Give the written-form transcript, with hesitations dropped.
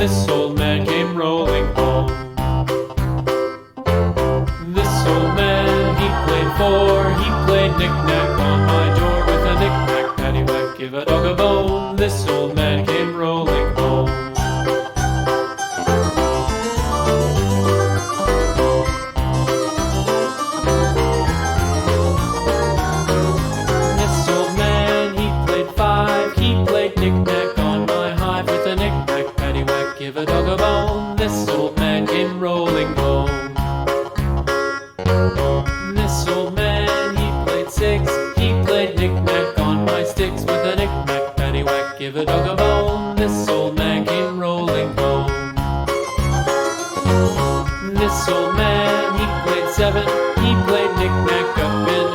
this old man came rolling home. This old man, he played four, he played knick-knack on my door with a knick-knack, paddywhack, give a dog a bone. This old man came rolling home. This old man, he played five, he played knick-knack on my hive with a knick-knack, paddywhack, give a dog a bone. This old man came rolling home. This old man, he played six, he played knick-knack on my sticks with a knick-knack, paddywhack, give a dog a bone. This old man came rolling home. This old man, he played seven, he played knick-knack up in